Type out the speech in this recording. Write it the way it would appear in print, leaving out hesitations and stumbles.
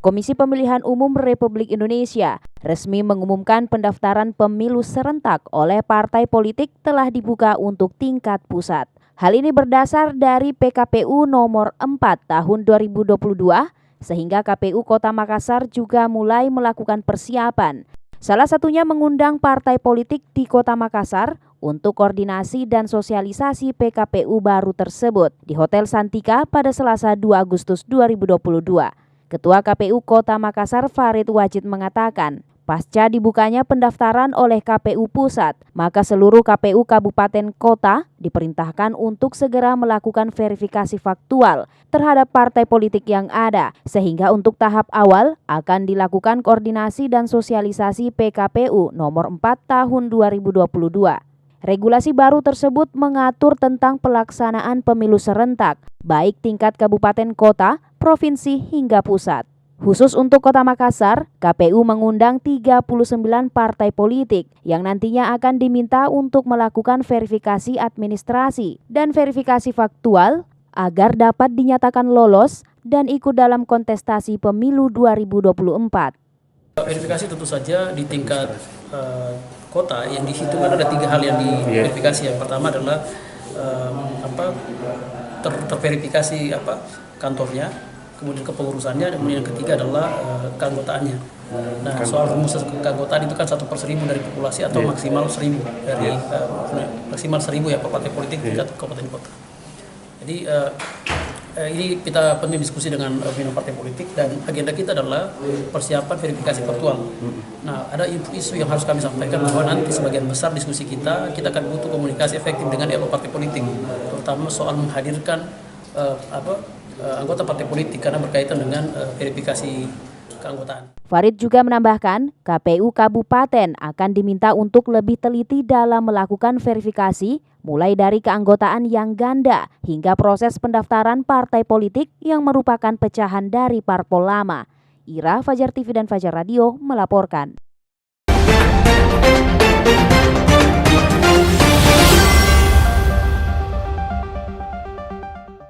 Komisi Pemilihan Umum Republik Indonesia resmi mengumumkan pendaftaran pemilu serentak oleh partai politik telah dibuka untuk tingkat pusat. Hal ini berdasar dari PKPU nomor 4 tahun 2022, sehingga KPU Kota Makassar juga mulai melakukan persiapan. Salah satunya mengundang partai politik di Kota Makassar untuk koordinasi dan sosialisasi PKPU baru tersebut di Hotel Santika pada Selasa 2 Agustus 2022. Ketua KPU Kota Makassar Farid Wajid mengatakan, pasca dibukanya pendaftaran oleh KPU Pusat, maka seluruh KPU Kabupaten Kota diperintahkan untuk segera melakukan verifikasi faktual terhadap partai politik yang ada, sehingga untuk tahap awal akan dilakukan koordinasi dan sosialisasi PKPU nomor 4 tahun 2022. Regulasi baru tersebut mengatur tentang pelaksanaan pemilu serentak, baik tingkat kabupaten kota, provinsi hingga pusat. Khusus untuk Kota Makassar, KPU mengundang 39 partai politik yang nantinya akan diminta untuk melakukan verifikasi administrasi dan verifikasi faktual agar dapat dinyatakan lolos dan ikut dalam kontestasi pemilu 2024. Verifikasi tentu saja di tingkat kota, yang di situ kan ada 3 hal yang diverifikasi. Yang pertama adalah terverifikasi kantornya, kemudian kepengurusannya, dan kemudian yang ketiga adalah keanggotaannya. Nah, soal rumus keanggotaan itu kan 1/1000 dari populasi atau maksimal 1000 dari maksimal 1000 ya partai politik tingkat kabupaten kota. Jadi ini kita penting diskusi dengan pimpinan partai politik, dan agenda kita adalah persiapan verifikasi faktual. Nah, ada isu yang harus kami sampaikan bahwa nanti sebagian besar diskusi kita akan butuh komunikasi efektif dengan partai politik, terutama soal menghadirkan anggota partai politik karena berkaitan dengan verifikasi keanggotaan. Farid juga menambahkan, KPU Kabupaten akan diminta untuk lebih teliti dalam melakukan verifikasi, mulai dari keanggotaan yang ganda hingga proses pendaftaran partai politik yang merupakan pecahan dari parpol lama. Ira, Fajar TV dan Fajar Radio melaporkan.